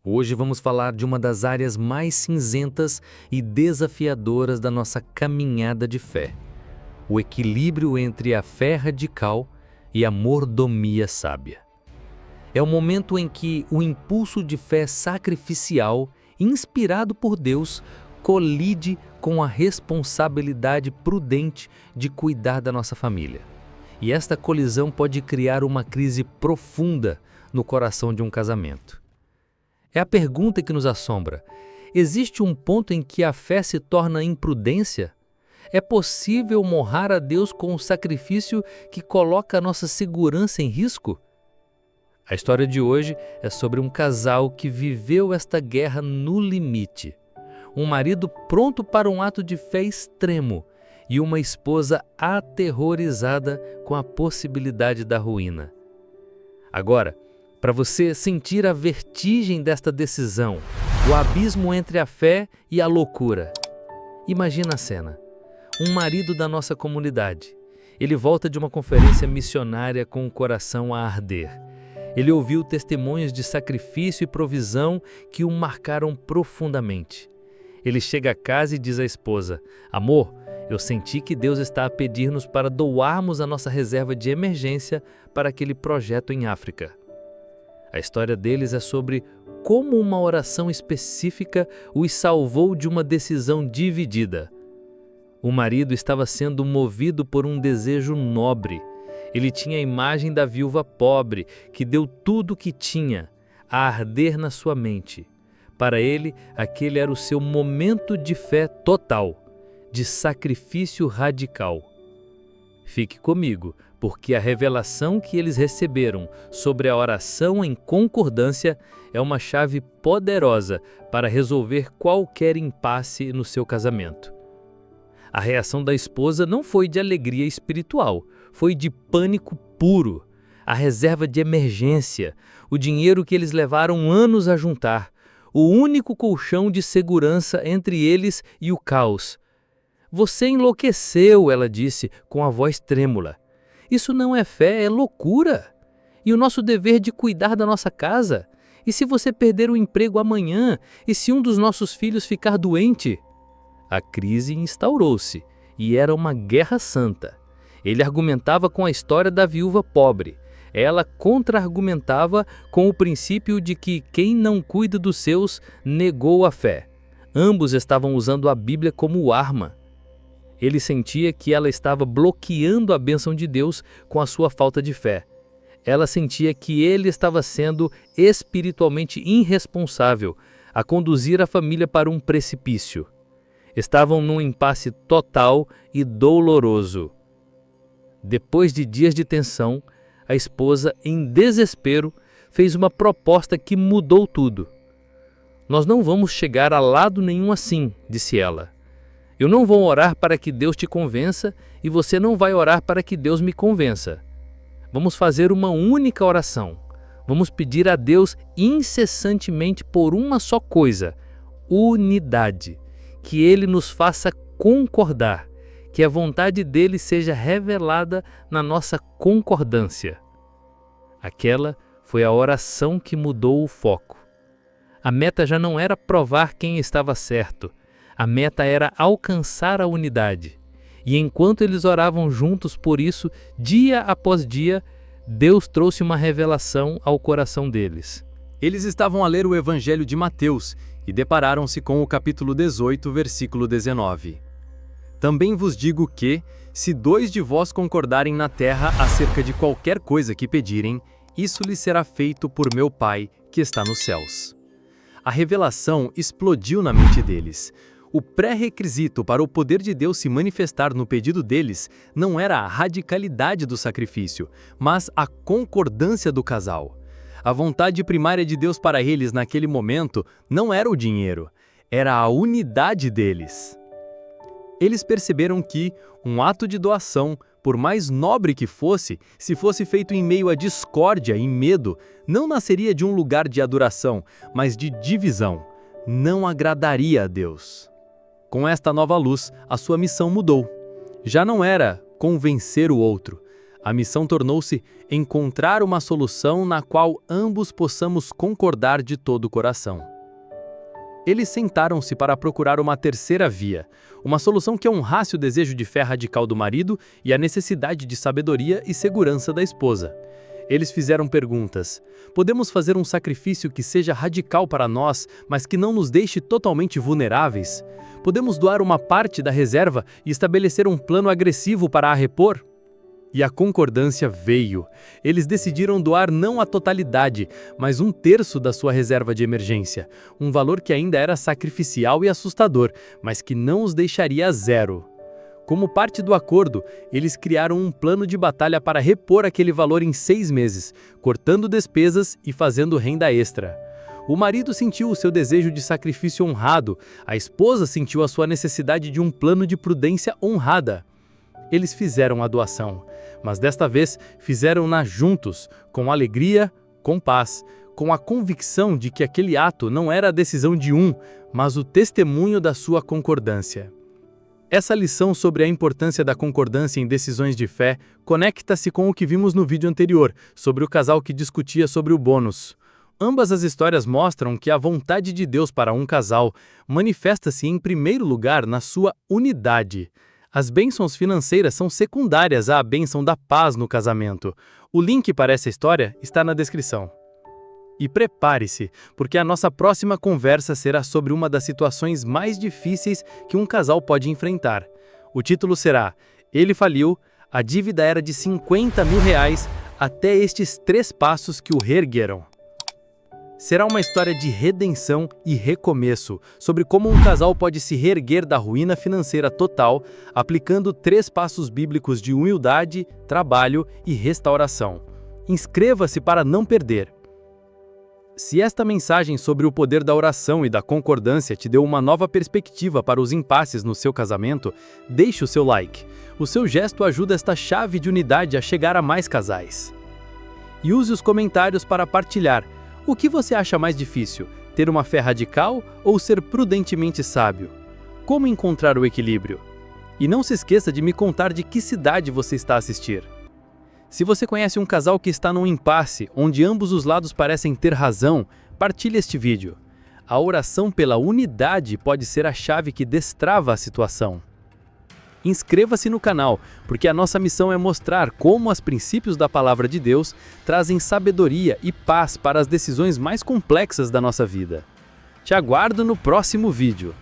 Hoje vamos falar de uma das áreas mais cinzentas e desafiadoras da nossa caminhada de fé: o equilíbrio entre a fé radical e a mordomia sábia. É o momento em que o impulso de fé sacrificial, inspirado por Deus, colide com a responsabilidade prudente de cuidar da nossa família. E esta colisão pode criar uma crise profunda no coração de um casamento. É a pergunta que nos assombra: existe um ponto em que a fé se torna imprudência? É possível honrar a Deus com um sacrifício que coloca a nossa segurança em risco? A história de hoje é sobre um casal que viveu esta guerra no limite. Um marido pronto para um ato de fé extremo e uma esposa aterrorizada com a possibilidade da ruína. Agora, para você sentir a vertigem desta decisão, o abismo entre a fé e a loucura, imagina a cena. Um marido da nossa comunidade. Ele volta de uma conferência missionária com o coração a arder. Ele ouviu testemunhos de sacrifício e provisão que o marcaram profundamente. Ele chega a casa e diz à esposa: "Amor, eu senti que Deus está a pedir-nos para doarmos a nossa reserva de emergência para aquele projeto em África." A história deles é sobre como uma oração específica os salvou de uma decisão dividida. O marido estava sendo movido por um desejo nobre. Ele tinha a imagem da viúva pobre, que deu tudo o que tinha, a arder na sua mente. Para ele, aquele era o seu momento de fé total, de sacrifício radical. Fique comigo, porque a revelação que eles receberam sobre a oração em concordância é uma chave poderosa para resolver qualquer impasse no seu casamento. A reação da esposa não foi de alegria espiritual, foi de pânico puro. A reserva de emergência, o dinheiro que eles levaram anos a juntar, o único colchão de segurança entre eles e o caos. "Você enlouqueceu", ela disse com a voz trêmula. "Isso não é fé, é loucura. E o nosso dever de cuidar da nossa casa? E se você perder o emprego amanhã? E se um dos nossos filhos ficar doente?" A crise instaurou-se e era uma guerra santa. Ele argumentava com a história da viúva pobre. Ela contra-argumentava com o princípio de que quem não cuida dos seus negou a fé. Ambos estavam usando a Bíblia como arma. Ele sentia que ela estava bloqueando a bênção de Deus com a sua falta de fé. Ela sentia que ele estava sendo espiritualmente irresponsável a conduzir a família para um precipício. Estavam num impasse total e doloroso. Depois de dias de tensão, a esposa, em desespero, fez uma proposta que mudou tudo. "Nós não vamos chegar a lado nenhum assim", disse ela. "Eu não vou orar para que Deus te convença e você não vai orar para que Deus me convença. Vamos fazer uma única oração. Vamos pedir a Deus incessantemente por uma só coisa: unidade. Que Ele nos faça concordar, que a vontade dele seja revelada na nossa concordância." Aquela foi a oração que mudou o foco. A meta já não era provar quem estava certo, a meta era alcançar a unidade. E enquanto eles oravam juntos por isso, dia após dia, Deus trouxe uma revelação ao coração deles. Eles estavam a ler o Evangelho de Mateus e depararam-se com o capítulo 18, versículo 19. "Também vos digo que, se 2 de vós concordarem na terra acerca de qualquer coisa que pedirem, isso lhes será feito por meu Pai que está nos céus." A revelação explodiu na mente deles. O pré-requisito para o poder de Deus se manifestar no pedido deles não era a radicalidade do sacrifício, mas a concordância do casal. A vontade primária de Deus para eles naquele momento não era o dinheiro, era a unidade deles. Eles perceberam que um ato de doação, por mais nobre que fosse, se fosse feito em meio a discórdia e medo, não nasceria de um lugar de adoração, mas de divisão. Não agradaria a Deus. Com esta nova luz, a sua missão mudou. Já não era convencer o outro. A missão tornou-se encontrar uma solução na qual ambos possamos concordar de todo o coração. Eles sentaram-se para procurar uma terceira via, uma solução que honrasse o desejo de fé radical do marido e a necessidade de sabedoria e segurança da esposa. Eles fizeram perguntas. Podemos fazer um sacrifício que seja radical para nós, mas que não nos deixe totalmente vulneráveis? Podemos doar uma parte da reserva e estabelecer um plano agressivo para a repor? E a concordância veio. Eles decidiram doar não a totalidade, mas 1/3 da sua reserva de emergência, um valor que ainda era sacrificial e assustador, mas que não os deixaria a zero. Como parte do acordo, eles criaram um plano de batalha para repor aquele valor em 6 meses, cortando despesas e fazendo renda extra. O marido sentiu o seu desejo de sacrifício honrado, a esposa sentiu a sua necessidade de um plano de prudência honrada. Eles fizeram a doação, mas desta vez fizeram-na juntos, com alegria, com paz, com a convicção de que aquele ato não era a decisão de um, mas o testemunho da sua concordância. Essa lição sobre a importância da concordância em decisões de fé conecta-se com o que vimos no vídeo anterior, sobre o casal que discutia sobre o bônus. Ambas as histórias mostram que a vontade de Deus para um casal manifesta-se em primeiro lugar na sua unidade. As bênçãos financeiras são secundárias à bênção da paz no casamento. O link para essa história está na descrição. E prepare-se, porque a nossa próxima conversa será sobre uma das situações mais difíceis que um casal pode enfrentar. O título será Ele faliu, a dívida era de R$50 mil, até estes 3 passos que o reergueram. Será uma história de redenção e recomeço, sobre como um casal pode se reerguer da ruína financeira total, aplicando 3 passos bíblicos de humildade, trabalho e restauração. Inscreva-se para não perder. Se esta mensagem sobre o poder da oração e da concordância te deu uma nova perspectiva para os impasses no seu casamento, deixe o seu like. O seu gesto ajuda esta chave de unidade a chegar a mais casais. E use os comentários para partilhar. O que você acha mais difícil, ter uma fé radical ou ser prudentemente sábio? Como encontrar o equilíbrio? E não se esqueça de me contar de que cidade você está a assistir. Se você conhece um casal que está num impasse, onde ambos os lados parecem ter razão, partilhe este vídeo. A oração pela unidade pode ser a chave que destrava a situação. Inscreva-se no canal, porque a nossa missão é mostrar como os princípios da Palavra de Deus trazem sabedoria e paz para as decisões mais complexas da nossa vida. Te aguardo no próximo vídeo.